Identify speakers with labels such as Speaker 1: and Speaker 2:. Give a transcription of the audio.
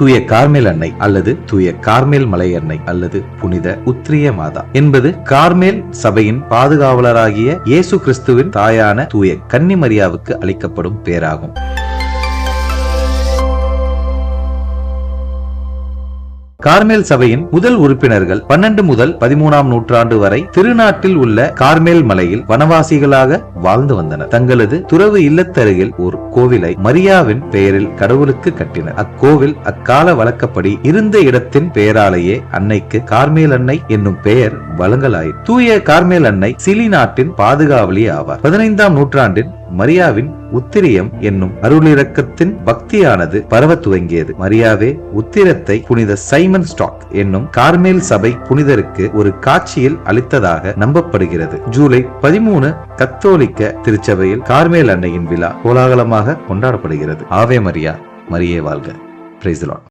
Speaker 1: தூய கார்மேல் அன்னை அல்லது தூய கார்மேல் மலை அன்னை அல்லது புனித உத்ரிய மாதா என்பது கார்மேல் சபையின் பாதுகாவலராகிய இயேசு கிறிஸ்துவின் தாயான தூய கன்னி மரியாவுக்கு அளிக்கப்படும் பெயராகும். கார்மேல் சபையின் முதல் உறுப்பினர்கள் 12 முதல் 13ஆம் நூற்றாண்டு வரை திருநாட்டில் உள்ள கார்மேல் மலையில் வனவாசிகளாக வாழ்ந்து வந்தனர். தங்களது துறவு இல்லத்தருகில் ஒரு கோவிலை மரியாவின் பெயரில் கடவுளுக்கு கட்டினர். அக்கோவில் அக்கால வழக்கப்படி இருந்த இடத்தின் பெயராலேயே அன்னைக்கு கார்மேல் அன்னை என்னும் பெயர் வழங்கலாயிற்று. தூய கார்மேல் அன்னை சிலி நாட்டின் பாதுகாவலி ஆவார். 15ஆம் நூற்றாண்டில் மரியாவின் உத்திரியம் என்னும் அருளிரக்கத்தின் பக்தியானது பரவ துவங்கியது. மரியாவே உத்திரத்தை புனித சைமன் ஸ்டாக் என்னும் கார்மேல் சபை புனிதருக்கு ஒரு காட்சியில் அளித்ததாக நம்பப்படுகிறது. ஜூலை 13 கத்தோலிக்க திருச்சபையில் கார்மேல் அன்னையின் விழா கோலாகலமாக கொண்டாடப்படுகிறது. ஆவே மரியா, மரியே வாழ்க. Praise the Lord.